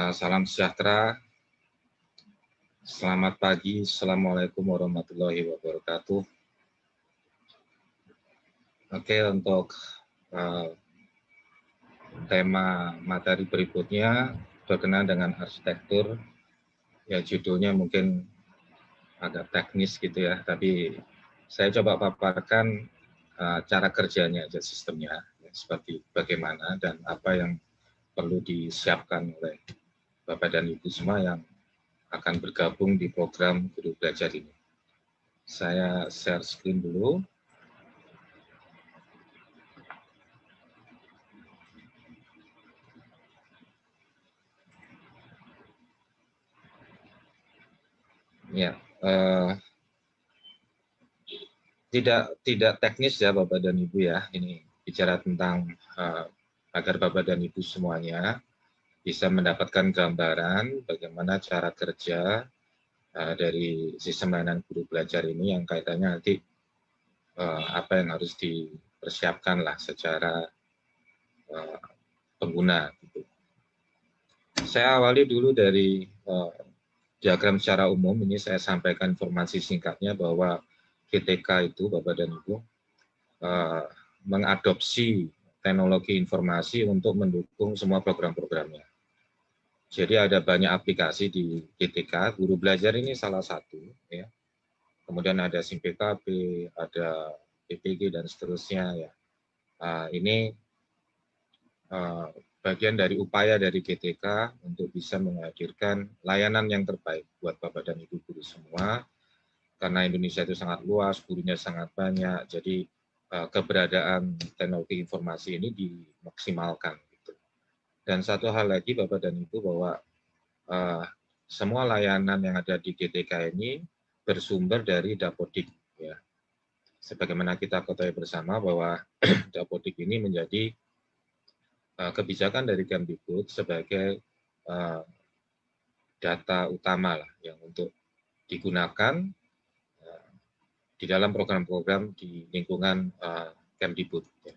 Salam sejahtera, selamat pagi, Assalamualaikum warahmatullahi wabarakatuh. Oke, untuk tema materi berikutnya berkenaan dengan arsitektur, ya judulnya mungkin agak teknis gitu ya, tapi saya coba paparkan cara kerjanya aja sistemnya, ya, seperti bagaimana dan apa yang perlu disiapkan oleh Bapak dan Ibu semua yang akan bergabung di program Guru Belajar ini. Saya share screen dulu. Ya, tidak teknis ya Bapak dan Ibu ya. Ini bicara tentang agar Bapak dan Ibu semuanya bisa mendapatkan gambaran bagaimana cara kerja dari sistem layanan guru belajar ini yang kaitannya nanti apa yang harus dipersiapkan lah secara pengguna. Gitu. Saya awali dulu dari diagram secara umum. Ini saya sampaikan informasi singkatnya bahwa GTK itu Bapak dan Ibu mengadopsi teknologi informasi untuk mendukung semua program-programnya. Jadi ada banyak aplikasi di GTK, Guru Belajar ini salah satu, ya. Kemudian ada SIM PKB, ada PPG dan seterusnya, ya. Ini bagian dari upaya dari GTK untuk bisa menghadirkan layanan yang terbaik buat Bapak dan Ibu guru semua. Karena Indonesia itu sangat luas, gurunya sangat banyak, jadi keberadaan teknologi informasi ini dimaksimalkan. Dan satu hal lagi Bapak dan Ibu bahwa semua layanan yang ada di GTK ini bersumber dari Dapodik. Ya. Sebagaimana kita ketahui bersama bahwa Dapodik ini menjadi kebijakan dari Kemdikbud sebagai data utama lah yang untuk digunakan di dalam program-program di lingkungan Kemdikbud. Ya.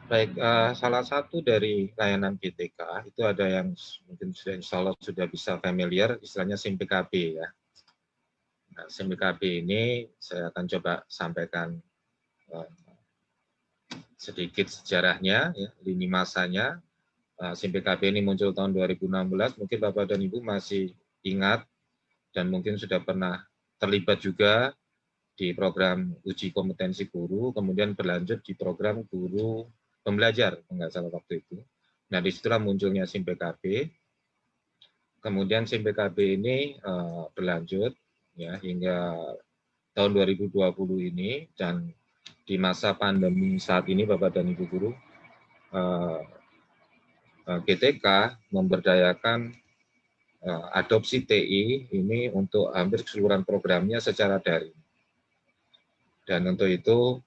Baik, salah satu dari layanan GTK itu ada yang mungkin insya Allah sudah bisa familiar, istilahnya SIM PKB ya. Nah, SIM PKB ini saya akan coba sampaikan sedikit sejarahnya, ya, lini masanya. SIM PKB ini muncul tahun 2016, mungkin Bapak dan Ibu masih ingat dan mungkin sudah pernah terlibat juga di program uji kompetensi guru, kemudian berlanjut di program guru pembelajar, enggak salah waktu itu. Nah, disitulah munculnya SIM PKB. Kemudian SIM PKB ini berlanjut ya hingga tahun 2020 ini, dan di masa pandemi saat ini Bapak dan Ibu guru, GTK memberdayakan adopsi TI ini untuk hampir keseluruhan programnya secara daring. Dan untuk itu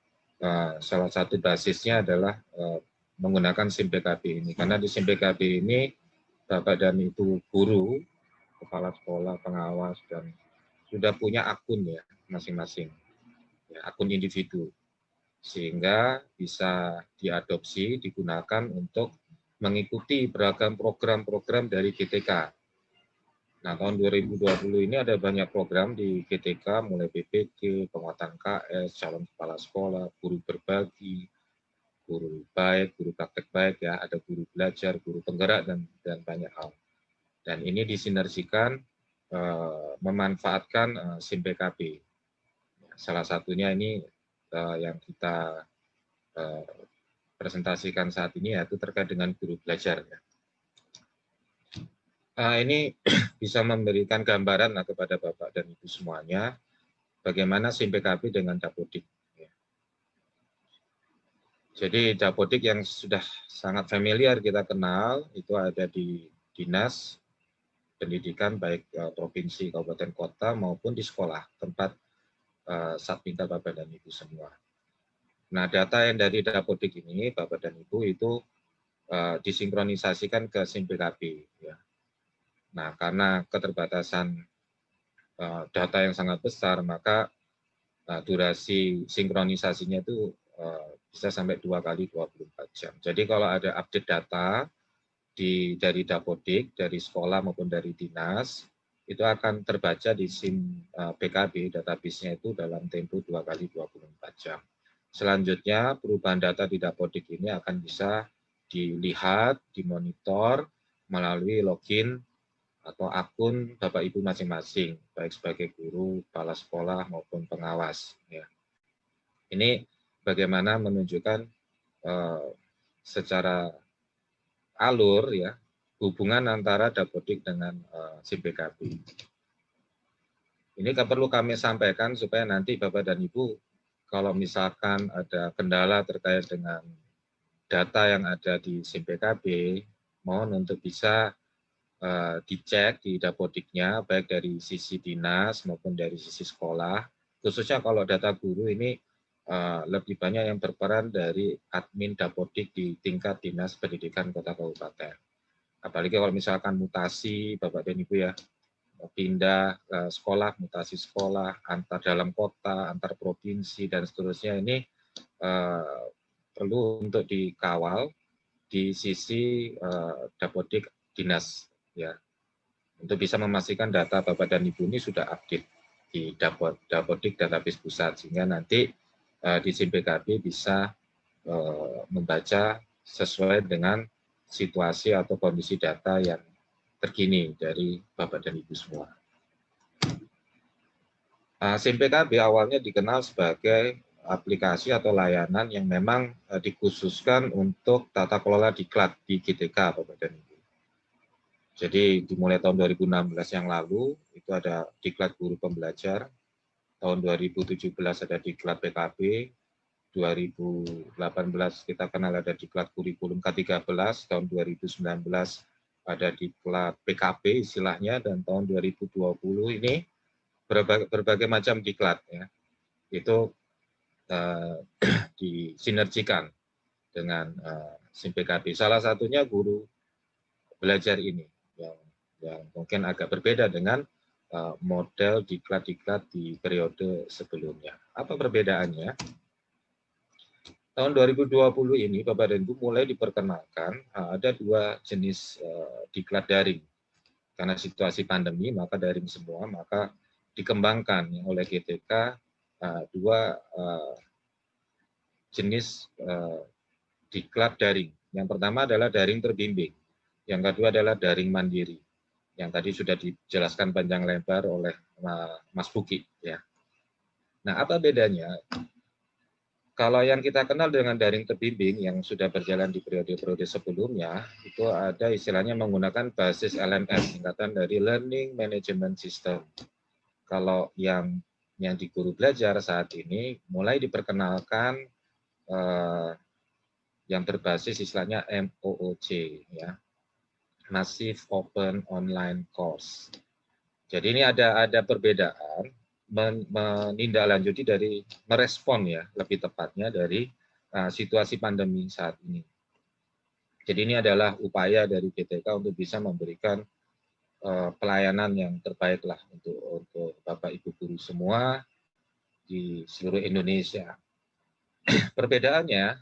salah satu basisnya adalah menggunakan SIM PKB ini. Karena di SIM PKB ini Bapak dan Ibu guru, kepala sekolah, pengawas, dan sudah punya akun ya masing-masing, ya, akun individu. Sehingga bisa diadopsi, digunakan untuk mengikuti beragam program-program dari GTK. Nah, tahun 2020 ini ada banyak program di GTK, mulai PPG, penguatan KS, calon kepala sekolah, guru berbagi, guru baik, guru praktek baik, ya, ada guru belajar, guru penggerak, dan banyak hal. Dan ini disinergikan memanfaatkan SIM PKB. Salah satunya ini yang kita presentasikan saat ini yaitu terkait dengan guru belajar. Ya. Ini bisa memberikan gambaran kepada Bapak dan Ibu semuanya bagaimana SIM PKB dengan Dapodik. Jadi Dapodik yang sudah sangat familiar kita kenal itu ada di dinas pendidikan baik provinsi, kabupaten, kota maupun di sekolah tempat Satpinta Bapak dan Ibu semua. Nah, data yang dari Dapodik ini Bapak dan Ibu itu disinkronisasikan ke SIM PKB. Ya. Nah, karena keterbatasan data yang sangat besar, maka durasi sinkronisasinya itu bisa sampai 2 kali 24 jam. Jadi kalau ada update data dari Dapodik, dari sekolah maupun dari dinas, itu akan terbaca di SIM PKB, database-nya itu dalam tempo 2 kali 24 jam. Selanjutnya, perubahan data di Dapodik ini akan bisa dilihat, dimonitor melalui login atau akun Bapak Ibu masing-masing, baik sebagai guru, kepala sekolah maupun pengawas. Ya. Ini bagaimana menunjukkan secara alur ya hubungan antara Dapodik dengan SIM PKB. Ini perlu kami sampaikan supaya nanti Bapak dan Ibu kalau misalkan ada kendala terkait dengan data yang ada di SIM PKB, mohon untuk bisa dicek di Dapodiknya, baik dari sisi dinas maupun dari sisi sekolah. Khususnya kalau data guru ini lebih banyak yang berperan dari admin Dapodik di tingkat dinas pendidikan kota kabupaten. Apalagi kalau misalkan mutasi, Bapak dan Ibu ya, pindah sekolah, mutasi sekolah, antar dalam kota, antar provinsi, dan seterusnya, ini perlu untuk dikawal di sisi Dapodik dinas, ya, untuk bisa memastikan data Bapak dan Ibu ini sudah update di Dapodik database pusat, sehingga nanti di SIM PKB bisa membaca sesuai dengan situasi atau kondisi data yang terkini dari Bapak dan Ibu semua. SIM PKB awalnya dikenal sebagai aplikasi atau layanan yang memang dikhususkan untuk tata kelola diklat di GTK, Bapak dan Ibu. Jadi dimulai tahun 2016 yang lalu, itu ada diklat guru pembelajar, tahun 2017 ada diklat PKB, 2018 kita kenal ada diklat kurikulum K13, tahun 2019 ada diklat PKB istilahnya, dan tahun 2020 ini berbagai macam diklat ya. Itu disinergikan dengan SIM PKB. Salah satunya guru belajar ini yang mungkin agak berbeda dengan model diklat-diklat di periode sebelumnya. Apa perbedaannya? Tahun 2020 ini Bapak dan Ibu mulai diperkenalkan ada dua jenis diklat daring. Karena situasi pandemi maka daring semua, maka dikembangkan oleh GTK dua jenis diklat daring. Yang pertama adalah daring terbimbing, yang kedua adalah daring mandiri, yang tadi sudah dijelaskan panjang lebar oleh Mas Buki. Ya. Nah, apa bedanya? Kalau yang kita kenal dengan daring terbimbing yang sudah berjalan di periode-periode sebelumnya, itu ada istilahnya menggunakan basis LMS, singkatan dari Learning Management System. Kalau yang di guru belajar saat ini mulai diperkenalkan yang berbasis istilahnya MOOC, ya, Massive Open Online Course. Jadi ini ada perbedaan menindaklanjuti dari merespon ya lebih tepatnya dari situasi pandemi saat ini. Jadi ini adalah upaya dari GTK untuk bisa memberikan pelayanan yang terbaik lah untuk Bapak Ibu guru semua di seluruh Indonesia. Perbedaannya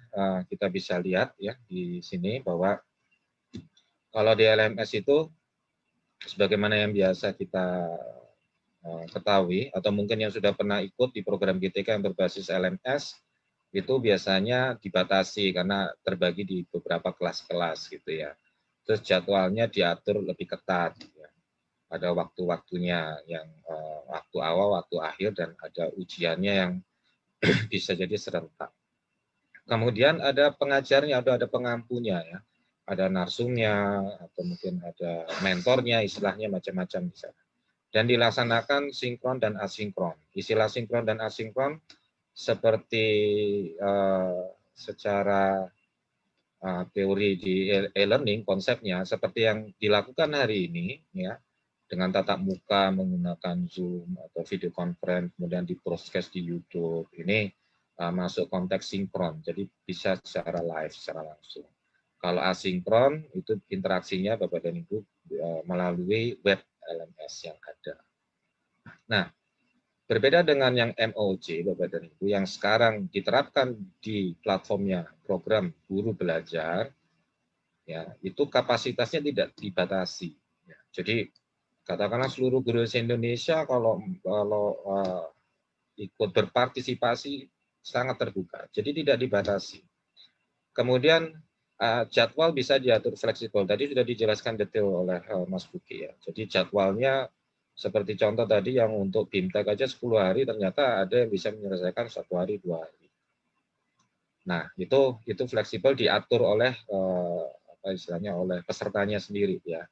kita bisa lihat ya di sini bahwa kalau di LMS itu sebagaimana yang biasa kita ketahui atau mungkin yang sudah pernah ikut di program GTK yang berbasis LMS itu biasanya dibatasi karena terbagi di beberapa kelas-kelas gitu ya. Terus jadwalnya diatur lebih ketat ya. Ada waktu-waktunya yang waktu awal, waktu akhir, dan ada ujiannya yang bisa jadi serentak. Kemudian ada pengajarnya, ada pengampunya ya. Ada narsumnya atau mungkin ada mentornya, istilahnya macam-macam di sana. Dan dilaksanakan sinkron dan asinkron. Istilah sinkron dan asinkron seperti secara teori di e-learning konsepnya seperti yang dilakukan hari ini ya, dengan tatap muka menggunakan Zoom atau video conference, kemudian di-broadcast di YouTube. Ini masuk konteks sinkron, jadi bisa secara live, secara langsung. Kalau asinkron itu interaksinya Bapak dan Ibu melalui web LMS yang ada. Nah, berbeda dengan yang MOOC, Bapak dan Ibu, yang sekarang diterapkan di platformnya program guru belajar, ya itu kapasitasnya tidak dibatasi. Ya, jadi katakanlah seluruh guru se-Indonesia kalau ikut berpartisipasi sangat terbuka, jadi tidak dibatasi. Kemudian jadwal bisa diatur fleksibel. Tadi sudah dijelaskan detail oleh Mas Buki ya. Jadi jadwalnya seperti contoh tadi yang untuk BIMTEK aja 10 hari ternyata ada yang bisa menyelesaikan 1 hari 2 hari. Nah itu fleksibel diatur oleh apa istilahnya oleh pesertanya sendiri ya.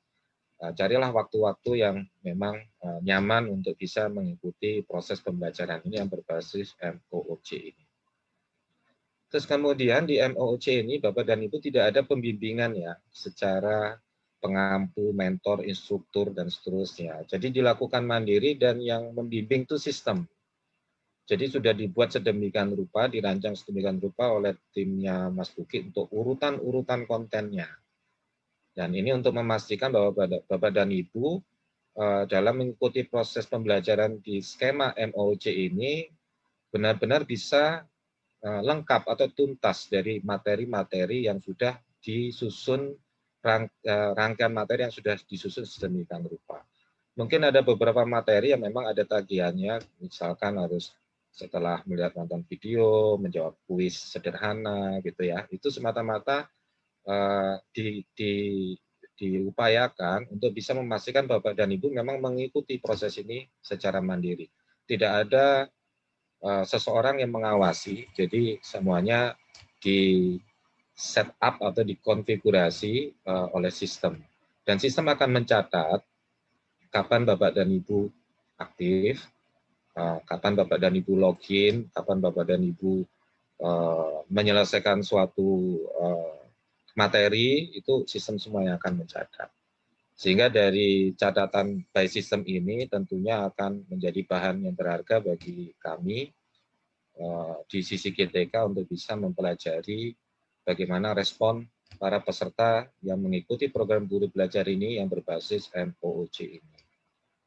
Carilah waktu-waktu yang memang nyaman untuk bisa mengikuti proses pembelajaran ini yang berbasis MOOC ini. Terus kemudian di MOOC ini Bapak dan Ibu tidak ada pembimbingan ya secara pengampu, mentor, instruktur dan seterusnya. Jadi dilakukan mandiri dan yang membimbing itu sistem. Jadi sudah dibuat sedemikian rupa, dirancang sedemikian rupa oleh timnya Mas Buki untuk urutan-urutan kontennya. Dan ini untuk memastikan bahwa Bapak dan Ibu dalam mengikuti proses pembelajaran di skema MOOC ini benar-benar bisa lengkap atau tuntas dari materi-materi yang sudah disusun, rangkaian materi yang sudah disusun sedemikian rupa. Mungkin ada beberapa materi yang memang ada tagihannya, misalkan harus setelah melihat nonton video, menjawab kuis sederhana gitu ya. Itu semata-mata diupayakan untuk bisa memastikan Bapak dan Ibu memang mengikuti proses ini secara mandiri. Tidak ada seseorang yang mengawasi, jadi semuanya di set up atau dikonfigurasi oleh sistem. Dan sistem akan mencatat kapan Bapak dan Ibu aktif, kapan Bapak dan Ibu login, kapan Bapak dan Ibu menyelesaikan suatu materi, itu sistem semuanya akan mencatat. Sehingga dari catatan by system ini tentunya akan menjadi bahan yang berharga bagi kami di sisi GTK untuk bisa mempelajari bagaimana respon para peserta yang mengikuti program guru belajar ini yang berbasis MOOC ini.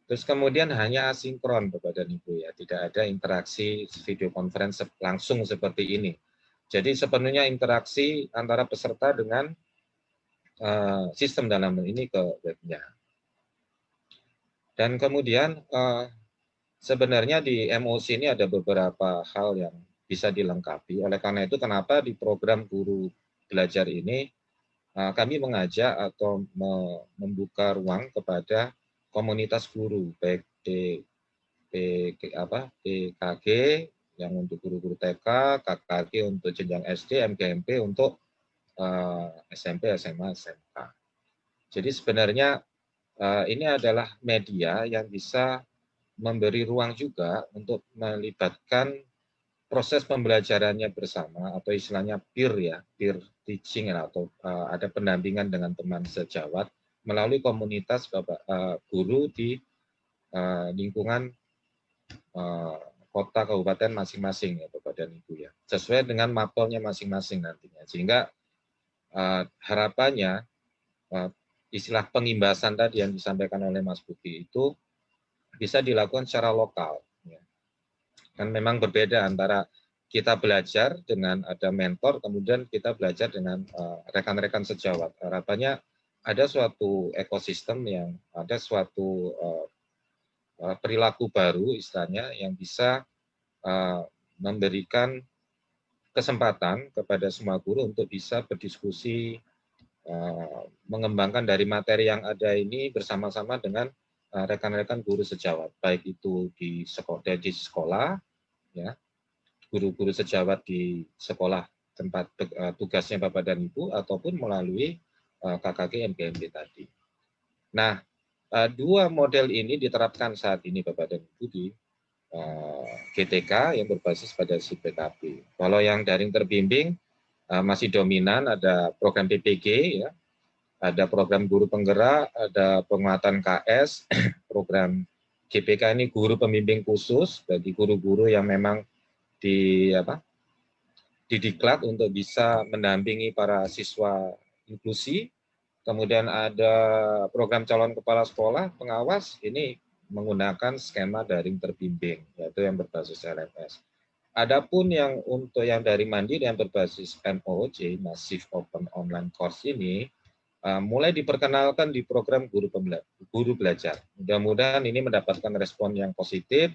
Terus kemudian hanya asinkron Bapak dan Ibu ya, tidak ada interaksi video conference langsung seperti ini. Jadi sepenuhnya interaksi antara peserta dengan sistem dalam ini ke webnya. Dan kemudian sebenarnya di MOOC ini ada beberapa hal yang bisa dilengkapi. Oleh karena itu kenapa di program guru belajar ini kami mengajak atau membuka ruang kepada komunitas guru, baik DKG yang untuk guru-guru TK, KKG untuk jenjang SD, MGMP untuk SMP, SMA, SMK. Jadi sebenarnya ini adalah media yang bisa memberi ruang juga untuk melibatkan proses pembelajarannya bersama atau istilahnya peer ya, peer teaching atau ada pendampingan dengan teman sejawat melalui komunitas guru di lingkungan kota kabupaten masing-masing ya Bapak dan Ibu ya, sesuai dengan mapelnya masing-masing nantinya. Sehingga harapannya istilah pengimbasan tadi yang disampaikan oleh Mas Buki itu bisa dilakukan secara lokal. Ya. Kan memang berbeda antara kita belajar dengan ada mentor, kemudian kita belajar dengan rekan-rekan sejawat. Harapannya ada suatu ekosistem yang ada suatu perilaku baru istilahnya yang bisa memberikan kesempatan kepada semua guru untuk bisa berdiskusi, mengembangkan dari materi yang ada ini bersama-sama dengan rekan-rekan guru sejawat, baik itu di sekolah, ya, guru-guru sejawat di sekolah tempat tugasnya Bapak dan Ibu, ataupun melalui KKG MGMP tadi. Nah, dua model ini diterapkan saat ini Bapak dan Ibu di GTK yang berbasis pada PKB. Kalau yang daring terbimbing masih dominan ada program PPG, ya, ada program guru penggerak, ada penguatan KS, program GPK ini guru pembimbing khusus bagi guru-guru yang memang didiklat untuk bisa mendampingi para siswa inklusi. Kemudian ada program calon kepala sekolah pengawas, ini menggunakan skema daring terbimbing, yaitu yang berbasis LMS. Adapun yang untuk yang dari mandiri yang berbasis MOOC, Massive Open Online Course ini, mulai diperkenalkan di program guru belajar. Mudah-mudahan ini mendapatkan respon yang positif,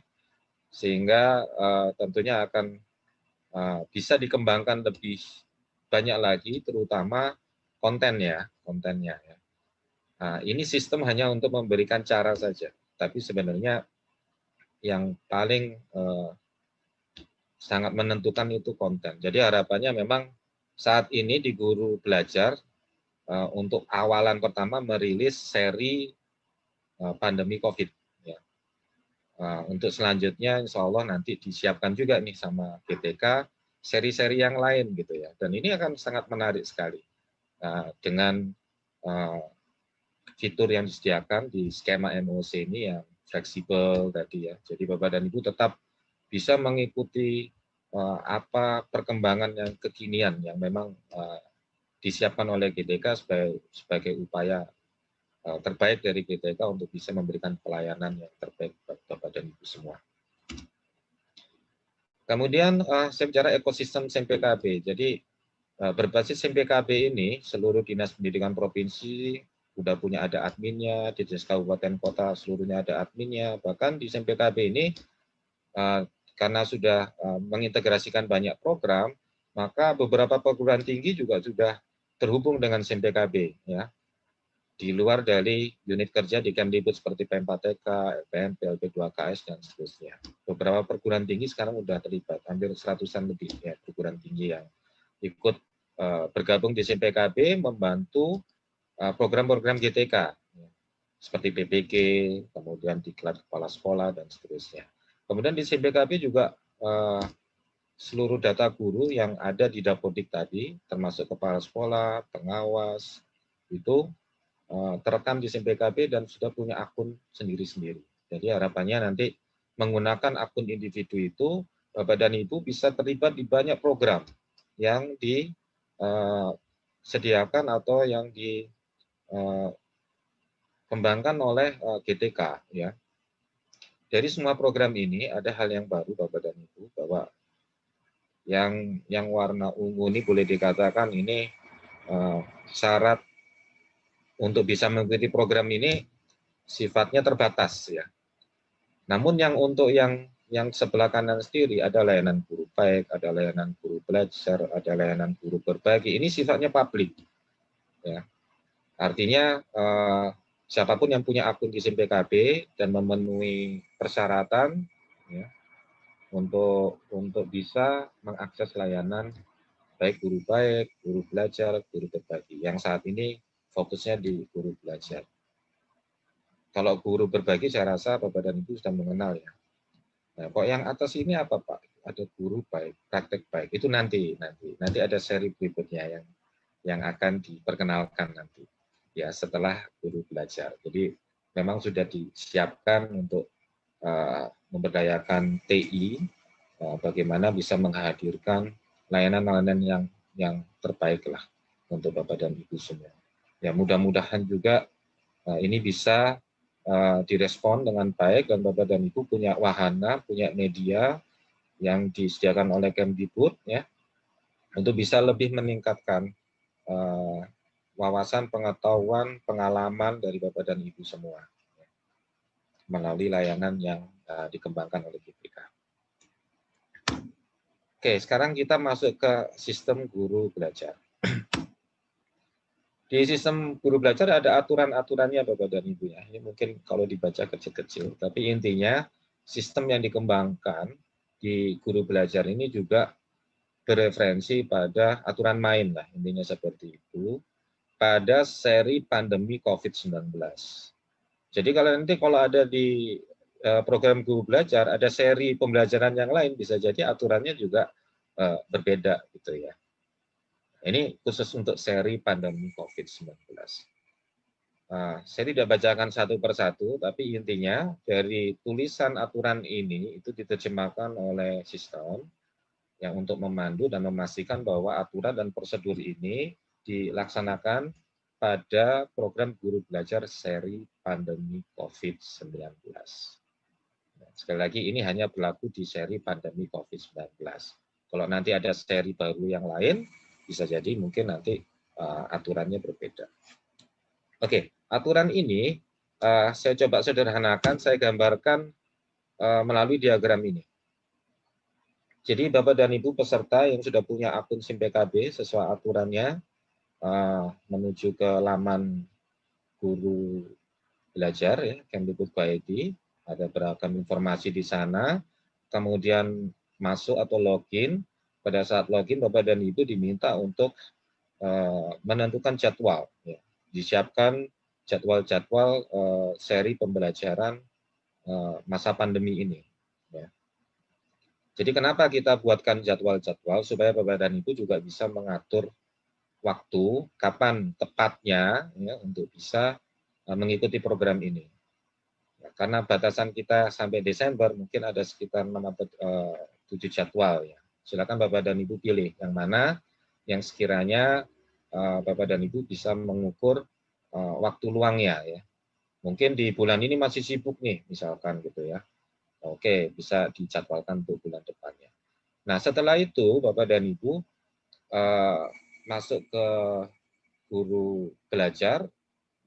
sehingga tentunya akan bisa dikembangkan lebih banyak lagi, terutama kontennya. Ya. Nah, ini sistem hanya untuk memberikan cara saja, tapi sebenarnya yang paling sangat menentukan itu konten. Jadi harapannya memang saat ini di guru belajar untuk awalan pertama merilis seri pandemi COVID. Ya. Untuk selanjutnya insya Allah nanti disiapkan juga nih sama GTK seri-seri yang lain gitu ya. Dan ini akan sangat menarik sekali dengan fitur yang disediakan di skema MOC ini yang fleksibel tadi ya. Jadi Bapak dan Ibu tetap bisa mengikuti apa perkembangan yang kekinian yang memang disiapkan oleh GTK sebagai upaya terbaik dari GTK untuk bisa memberikan pelayanan yang terbaik buat Bapak dan Ibu semua. Kemudian saya bicara ekosistem SMPKB. Jadi berbasis SMPKB ini seluruh dinas pendidikan provinsi sudah punya ada adminnya, di dinas kabupaten kota seluruhnya ada adminnya. Bahkan di SMPKB ini karena sudah mengintegrasikan banyak program, maka beberapa perguruan tinggi juga sudah terhubung dengan SMPKB ya. Di luar dari unit kerja di Kemdikbud seperti P4TK, LPM, PLP2KS, dan seterusnya. Beberapa perguruan tinggi sekarang sudah terlibat, hampir 100-an lebih ya, perguruan tinggi yang ikut bergabung di SMPKB membantu program-program GTK, seperti PPG, kemudian diklat kepala sekolah, dan seterusnya. Kemudian di SMPKB juga seluruh data guru yang ada di Dapodik tadi, termasuk kepala sekolah, pengawas, itu terekam di SMPKB dan sudah punya akun sendiri-sendiri. Jadi harapannya nanti menggunakan akun individu itu, Bapak dan Ibu bisa terlibat di banyak program yang disediakan atau yang dikembangkan oleh GTK. Ya. Dari semua program ini ada hal yang baru Bapak dan Ibu, bahwa yang warna ungu ini boleh dikatakan ini syarat untuk bisa mengikuti program ini sifatnya terbatas ya. Namun yang untuk yang sebelah kanan sendiri ada layanan guru baik, ada layanan guru belajar, ada layanan guru berbagi. Ini sifatnya publik. Ya. Artinya siapapun yang punya akun di SMPKB dan memenuhi persyaratan ya, untuk bisa mengakses layanan baik guru baik, guru belajar, guru berbagi. Yang saat ini fokusnya di guru belajar. Kalau guru berbagi saya rasa Bapak dan Ibu sudah mengenal ya. Nah, kok yang atas ini apa Pak? Ada guru baik, praktek baik. Itu nanti ada seri berikutnya yang akan diperkenalkan nanti ya setelah guru belajar. Jadi memang sudah disiapkan untuk memberdayakan TI bagaimana bisa menghadirkan layanan-layanan yang terbaik lah untuk Bapak dan Ibu semua. Ya mudah-mudahan juga ini bisa direspon dengan baik dan Bapak dan Ibu punya wahana, punya media yang disediakan oleh Kemdikbud ya untuk bisa lebih meningkatkan wawasan, pengetahuan, pengalaman dari Bapak dan Ibu semua ya, melalui layanan yang dikembangkan oleh GTK. Oke, sekarang kita masuk ke sistem guru belajar. Di sistem guru belajar ada aturan-aturannya Bapak dan Ibu ya. Ini mungkin kalau dibaca kecil-kecil, tapi intinya sistem yang dikembangkan di guru belajar ini juga bereferensi pada aturan main lah, intinya seperti itu, pada seri pandemi COVID-19. Jadi kalau ada di program guru belajar, ada seri pembelajaran yang lain, bisa jadi aturannya juga berbeda gitu ya. Ini khusus untuk seri pandemi COVID-19. Saya tidak bacakan satu persatu, tapi intinya dari tulisan aturan ini itu diterjemahkan oleh sistem yang untuk memandu dan memastikan bahwa aturan dan prosedur ini dilaksanakan pada program guru belajar seri pandemi COVID-19. Sekali lagi ini hanya berlaku di seri pandemi COVID-19. Kalau nanti ada seri baru yang lain, bisa jadi mungkin nanti aturannya berbeda. Oke, aturan ini saya coba sederhanakan, saya gambarkan melalui diagram ini. Jadi Bapak dan Ibu peserta yang sudah punya akun SIM PKB sesuai aturannya menuju ke laman guru belajar ya, Kemdikbud.go.id, ada beragam informasi di sana. Kemudian masuk atau login. Pada saat login Bapak dan Ibu diminta untuk menentukan jadwal. Ya. Disiapkan jadwal-jadwal seri pembelajaran masa pandemi ini. Ya. Jadi kenapa kita buatkan jadwal-jadwal supaya Bapak dan Ibu juga bisa mengatur waktu kapan tepatnya ya, untuk bisa mengikuti program ini. Ya, karena batasan kita sampai Desember mungkin ada sekitar 6 atau 7 jadwal ya. Silakan Bapak dan Ibu pilih yang mana yang sekiranya Bapak dan Ibu bisa mengukur waktu luangnya ya. Mungkin di bulan ini masih sibuk nih misalkan gitu ya. Oke, bisa dijadwalkan untuk bulan depannya. Nah, setelah itu Bapak dan Ibu masuk ke guru belajar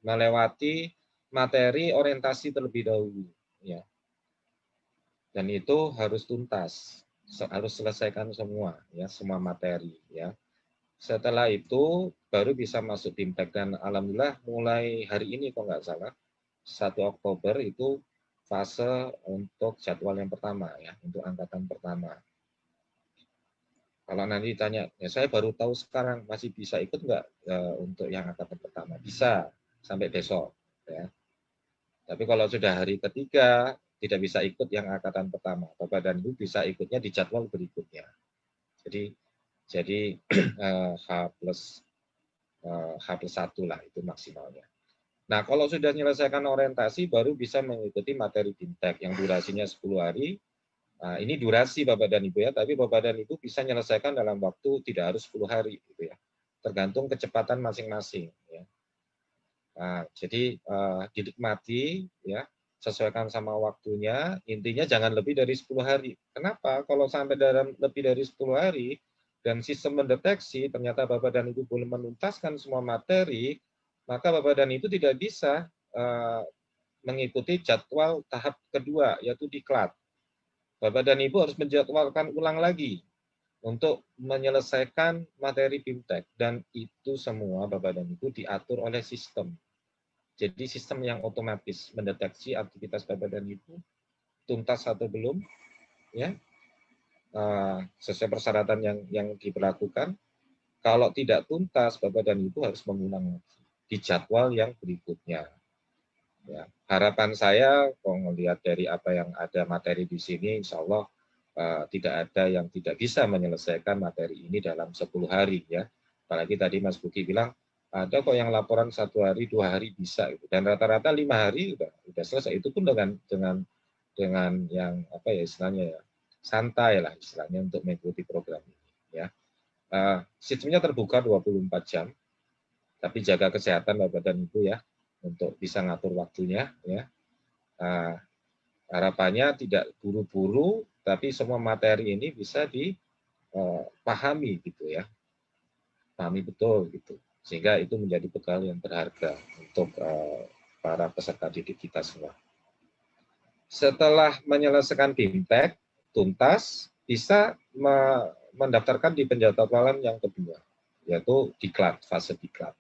melewati materi orientasi terlebih dahulu ya. Dan itu harus tuntas, harus selesaikan semua ya, semua materi ya. Setelah itu baru bisa masuk BIMTEK dan alhamdulillah mulai hari ini kok nggak salah 1 Oktober itu fase untuk jadwal yang pertama ya, untuk angkatan pertama. Kalau nanti ditanya, ya saya baru tahu sekarang, masih bisa ikut nggak untuk yang angkatan pertama? Bisa, sampai besok. Ya. Tapi kalau sudah hari ketiga, tidak bisa ikut yang angkatan pertama. Bapak dan Ibu bisa ikutnya di jadwal berikutnya. Jadi H+1 lah itu maksimalnya. Nah, kalau sudah menyelesaikan orientasi, baru bisa mengikuti materi BIMTEK yang durasinya 10 hari. Nah, ini durasi Bapak dan Ibu ya, tapi Bapak dan Ibu bisa menyelesaikan dalam waktu tidak harus 10 hari gitu ya. Tergantung kecepatan masing-masing ya. Nah, jadi dinikmati ya, sesuaikan sama waktunya, intinya jangan lebih dari 10 hari. Kenapa? Kalau sampai dalam lebih dari 10 hari dan sistem mendeteksi ternyata Bapak dan Ibu belum menuntaskan semua materi, maka Bapak dan Ibu tidak bisa mengikuti jadwal tahap kedua yaitu diklat. Bapak dan Ibu harus menjadwalkan ulang lagi untuk menyelesaikan materi BIMTEK dan itu semua Bapak dan Ibu diatur oleh sistem. Jadi sistem yang otomatis mendeteksi aktivitas Bapak dan Ibu tuntas atau belum, ya sesuai persyaratan yang diberlakukan. Kalau tidak tuntas, Bapak dan Ibu harus mengulang di jadwal yang berikutnya. Ya, harapan saya, kalau melihat dari apa yang ada materi di sini, insya Allah tidak ada yang tidak bisa menyelesaikan materi ini dalam 10 hari ya. Apalagi tadi Mas Buki bilang ada kok yang laporan 1 hari 2 hari bisa gitu. Dan rata-rata 5 hari udah selesai. Itu pun dengan yang apa ya istilahnya ya santai lah istilahnya untuk mengikuti program ini ya. Sistemnya terbuka 24 jam, tapi jaga kesehatan Bapak dan Ibu ya untuk bisa ngatur waktunya ya. Harapannya tidak buru-buru, tapi semua materi ini bisa dipahami gitu ya, pahami betul gitu, sehingga itu menjadi bekal yang berharga untuk para peserta didik kita semua. Setelah menyelesaikan BIMTEK tuntas, bisa mendaftarkan di penjadwalan yang kedua, yaitu diklat, fase diklat.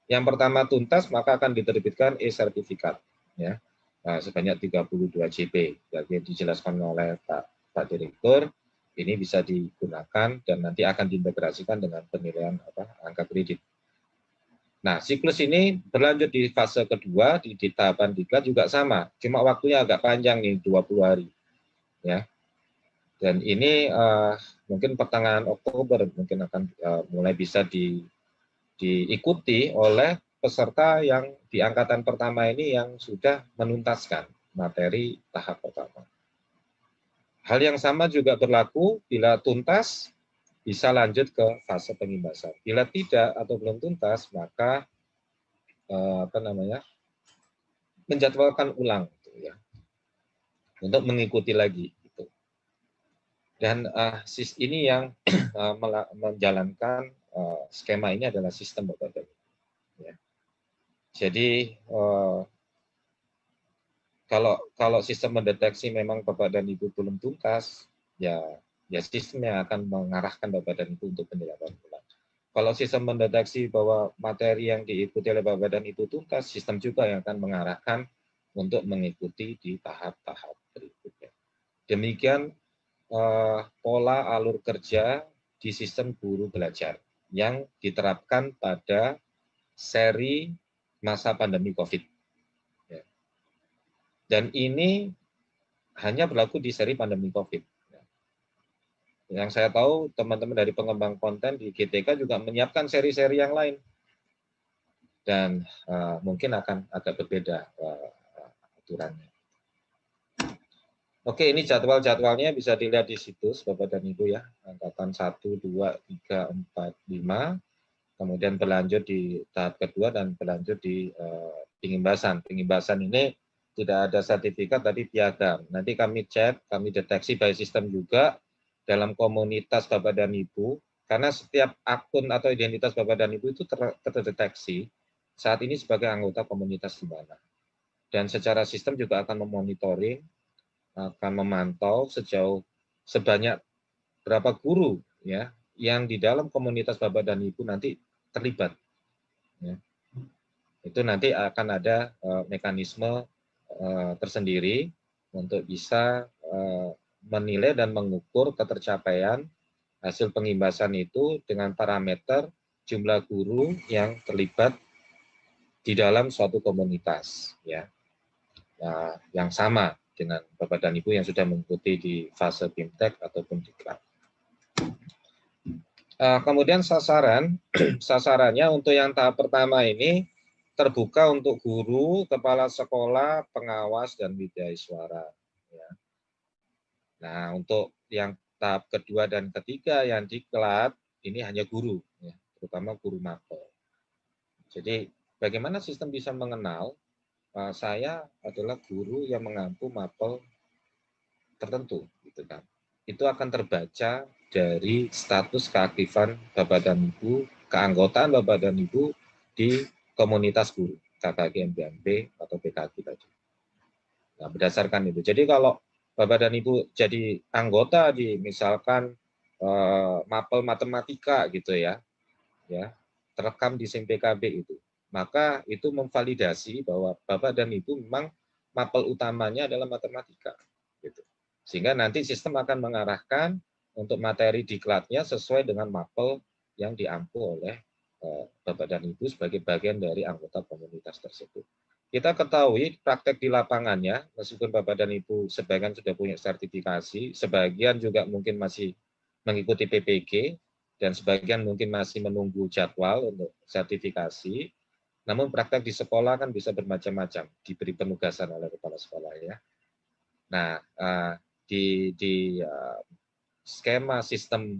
Yang pertama tuntas, maka akan diterbitkan e-sertifikat ya. Sebanyak 32 JP. Jadi dijelaskan oleh Pak Direktur, ini bisa digunakan dan nanti akan diintegrasikan dengan penilaian angka kredit. Nah, siklus ini berlanjut di fase kedua, di tahapan diklat juga sama, cuma waktunya agak panjang nih, 20 hari. Ya. Dan ini mungkin pertengahan Oktober mungkin akan mulai bisa diikuti oleh peserta yang di angkatan pertama ini yang sudah menuntaskan materi tahap pertama. Hal yang sama juga berlaku bila tuntas bisa lanjut ke fase pengimbasan. Bila tidak atau belum tuntas maka menjadwalkan ulang gitu ya, untuk mengikuti lagi gitu. Dan ini yang menjalankan skema ini adalah sistem Bapak dan Ibu. Ya. Jadi kalau sistem mendeteksi memang Bapak dan Ibu belum tuntas, ya sistem yang akan mengarahkan Bapak dan Ibu untuk penilaian ulang. Kalau sistem mendeteksi bahwa materi yang diikuti oleh Bapak dan Ibu tuntas, sistem juga yang akan mengarahkan untuk mengikuti di tahap-tahap berikutnya. Demikian pola alur kerja di sistem guru belajar yang diterapkan pada seri masa pandemi COVID. Dan ini hanya berlaku di seri pandemi COVID. Yang saya tahu teman-teman dari pengembang konten di GTK juga menyiapkan seri-seri yang lain. Dan mungkin akan agak berbeda aturannya. Oke, ini jadwal-jadwalnya bisa dilihat di situs Bapak dan Ibu ya. Angkatan 1, 2, 3, 4, 5. Kemudian berlanjut di tahap kedua dan berlanjut di pengimbasan. Pengimbasan ini tidak ada sertifikat tapi piagam. Nanti kami cek, kami deteksi by system juga dalam komunitas Bapak dan Ibu. Karena setiap akun atau identitas Bapak dan Ibu itu terdeteksi saat ini sebagai anggota komunitas di mana. Dan secara sistem juga akan memonitoring, akan memantau sebanyak berapa guru ya yang di dalam komunitas Bapak dan Ibu nanti terlibat. Ya. Itu nanti akan ada mekanisme tersendiri untuk bisa menilai dan mengukur ketercapaian hasil pengimbasan itu dengan parameter jumlah guru yang terlibat di dalam suatu komunitas, ya, yang sama dengan Bapak dan Ibu yang sudah mengikuti di fase BIMTEK ataupun Diklat. Kemudian sasarannya untuk yang tahap pertama ini terbuka untuk guru, kepala sekolah, pengawas, dan widyaswara. Ya. Nah, untuk yang tahap kedua dan ketiga yang Diklat, ini hanya guru, ya, terutama guru mapel. Jadi, bagaimana sistem bisa mengenal saya adalah guru yang mengampu mapel tertentu, gitu kan? Itu akan terbaca dari status keaktifan Bapak dan Ibu, keanggotaan Bapak dan Ibu di komunitas guru, KKG MBMP atau PKG tadi. Nah, berdasarkan itu. Jadi kalau Bapak dan Ibu jadi anggota di misalkan mapel matematika gitu ya, terekam di SIM PKB itu, maka itu memvalidasi bahwa Bapak dan Ibu memang mapel utamanya adalah matematika. Gitu. Sehingga nanti sistem akan mengarahkan untuk materi diklatnya sesuai dengan mapel yang diampu oleh Bapak dan Ibu sebagai bagian dari anggota komunitas tersebut. Kita ketahui praktek di lapangannya, meskipun Bapak dan Ibu sebagian sudah punya sertifikasi, sebagian juga mungkin masih mengikuti PPG, dan sebagian mungkin masih menunggu jadwal untuk sertifikasi. Namun praktek di sekolah kan bisa bermacam-macam, diberi penugasan oleh kepala sekolah ya. Nah, di skema sistem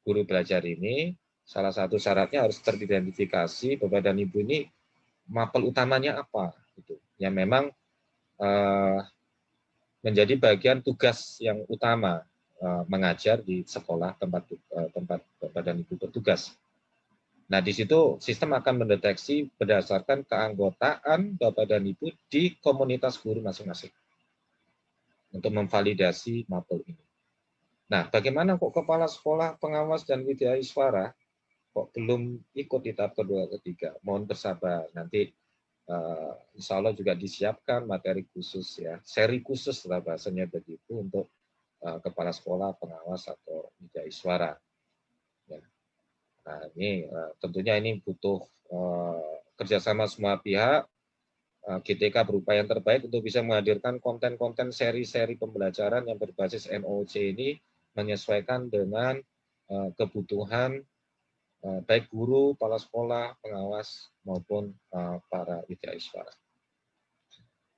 guru belajar ini, salah satu syaratnya harus teridentifikasi Bapak dan Ibu ini mapel utamanya apa, gitu. Yang memang menjadi bagian tugas yang utama mengajar di sekolah tempat Bapak dan Ibu bertugas. Nah, di situ sistem akan mendeteksi berdasarkan keanggotaan Bapak dan Ibu di komunitas guru masing-masing untuk memvalidasi mapel ini. Nah, bagaimana kok kepala sekolah, pengawas, dan widyaswara kok belum ikut di tahap kedua ketiga? Mohon bersabar, nanti insya Allah juga disiapkan materi khusus ya, seri khusus lah bahasanya begitu untuk kepala sekolah, pengawas, atau widyaswara. Ya. Nah, ini tentunya ini butuh kerjasama semua pihak. GTK berupaya yang terbaik untuk bisa menghadirkan konten-konten seri-seri pembelajaran yang berbasis NOC ini menyesuaikan dengan kebutuhan baik guru, kepala sekolah, pengawas, maupun para widyaswara.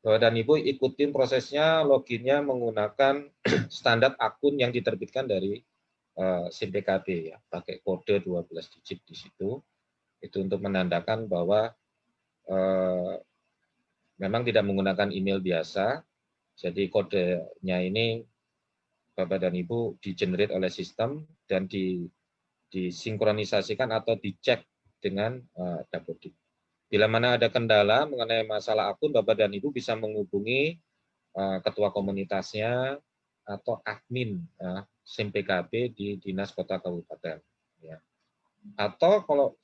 Bapak dan Ibu ikutin prosesnya, loginnya menggunakan standar akun yang diterbitkan dari SIM PKB ya, pakai kode 12 digit di situ. Itu untuk menandakan bahwa memang tidak menggunakan email biasa, jadi kodenya ini Bapak dan Ibu di-generate oleh sistem dan disinkronisasikan atau dicek dengan Dapodik. Bila mana ada kendala mengenai masalah akun, Bapak dan Ibu bisa menghubungi ketua komunitasnya atau admin SIM PKB di Dinas Kota Kabupaten. Ya. Atau kalau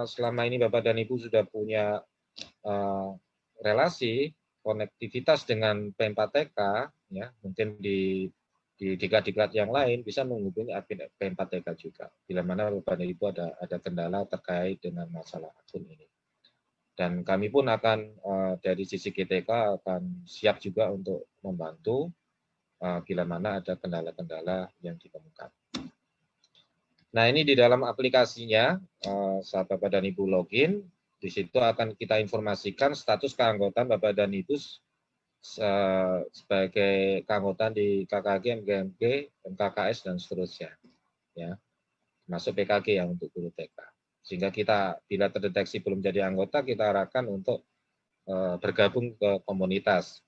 selama ini Bapak dan Ibu sudah punya relasi konektivitas dengan P4TK, ya mungkin di diklat-diklat yang lain bisa menghubungi admin P4TK juga. Bila mana Bapak dan Ibu ada kendala terkait dengan masalah akun ini. Dan kami pun akan dari sisi GTK akan siap juga untuk membantu bila mana ada kendala-kendala yang ditemukan. Nah, ini di dalam aplikasinya, saat Bapak dan Ibu login, di situ akan kita informasikan status keanggotaan Bapak dan Ibu sebagai keanggotaan di KKG, MGMG, MKKS, dan seterusnya. Ya, masuk PKG yang untuk guru TK. Sehingga kita bila terdeteksi belum jadi anggota, kita arahkan untuk bergabung ke komunitas.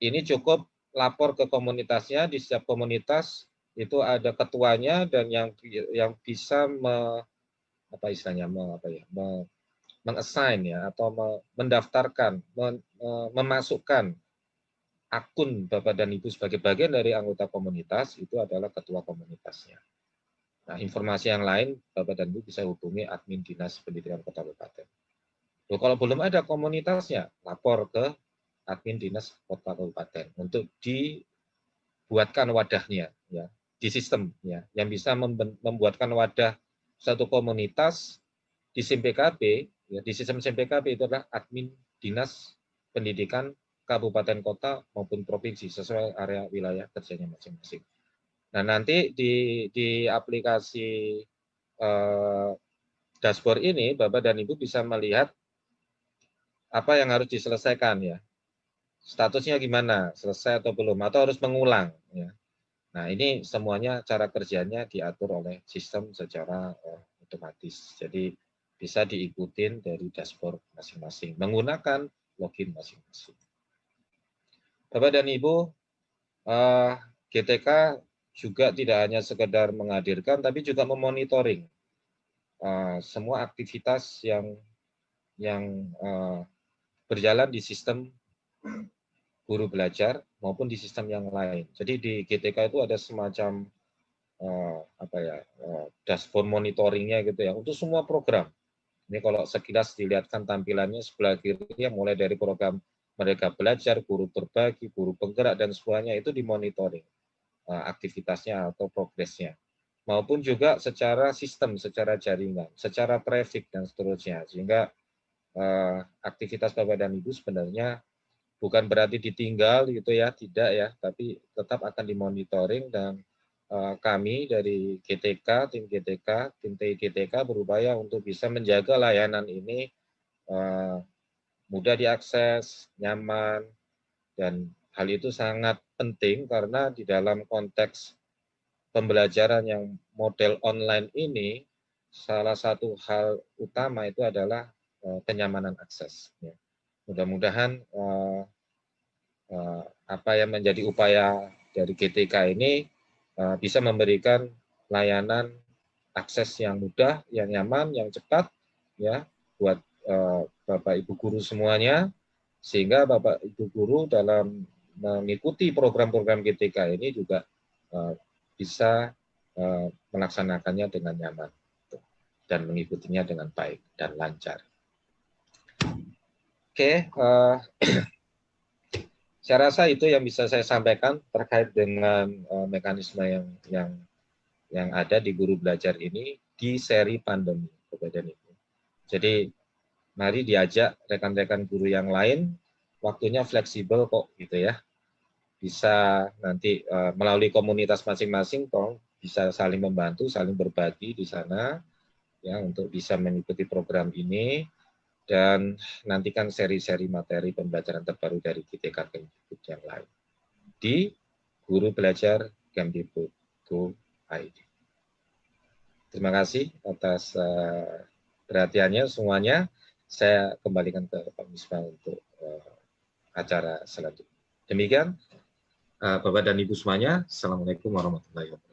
Ini cukup lapor ke komunitasnya, di setiap komunitas itu ada ketuanya dan yang bisa mengassign ya atau mendaftarkan, memasukkan akun Bapak dan Ibu sebagai bagian dari anggota komunitas itu adalah ketua komunitasnya. Nah, informasi yang lain Bapak dan Ibu bisa hubungi admin Dinas Pendidikan Kota Kabupaten. Loh, kalau belum ada komunitasnya, lapor ke admin Dinas Kota Kabupaten untuk dibuatkan wadahnya ya di sistem ya yang bisa membuatkan wadah satu komunitas di SIM PKB ya di sistem SIM PKB itu adalah admin Dinas Pendidikan Kabupaten Kota maupun provinsi sesuai area wilayah kerjanya masing-masing. Nah, nanti di aplikasi dashboard ini Bapak dan Ibu bisa melihat apa yang harus diselesaikan ya. Statusnya gimana, selesai atau belum, atau harus mengulang. Ya. Nah, ini semuanya cara kerjanya diatur oleh sistem secara otomatis. Jadi bisa diikutin dari dashboard masing-masing, menggunakan login masing-masing. Bapak dan Ibu, GTK juga tidak hanya sekedar menghadirkan, tapi juga memonitoring semua aktivitas yang berjalan di sistem guru belajar maupun di sistem yang lain. Jadi di GTK itu ada semacam dashboard monitoringnya gitu ya untuk semua program. Ini kalau sekilas dilihatkan tampilannya sebelah kiri ya mulai dari program mereka belajar, guru berbagi, guru penggerak dan semuanya itu dimonitoring aktivitasnya atau progresnya. Maupun juga secara sistem, secara jaringan, secara traffic dan seterusnya. Sehingga aktivitas Bapak dan Ibu sebenarnya bukan berarti ditinggal gitu ya, tidak ya, tapi tetap akan dimonitoring dan kami dari GTK, tim TI GTK berupaya untuk bisa menjaga layanan ini mudah diakses, nyaman, dan hal itu sangat penting karena di dalam konteks pembelajaran yang model online ini, salah satu hal utama itu adalah kenyamanan akses. Ya. Mudah-mudahan apa yang menjadi upaya dari GTK ini bisa memberikan layanan akses yang mudah, yang nyaman, yang cepat, ya buat Bapak Ibu guru semuanya, sehingga Bapak Ibu guru dalam mengikuti program-program GTK ini juga bisa melaksanakannya dengan nyaman dan mengikutinya dengan baik dan lancar. Oke. Saya rasa itu yang bisa saya sampaikan terkait dengan mekanisme yang ada di guru belajar ini di seri pandemi Bapak Ibu. Jadi mari diajak rekan-rekan guru yang lain, waktunya fleksibel kok gitu ya. Bisa nanti melalui komunitas masing-masing toh bisa saling membantu, saling berbagi di sana ya untuk bisa mengikuti program ini. Dan nantikan seri-seri materi pembelajaran terbaru dari GTK Kemdikbud yang lain di Guru Belajar Kemdikbud.id. Terima kasih atas perhatiannya semuanya. Saya kembalikan ke Pak Misbah untuk acara selanjutnya. Demikian, Bapak dan Ibu semuanya. Assalamualaikum warahmatullahi wabarakatuh.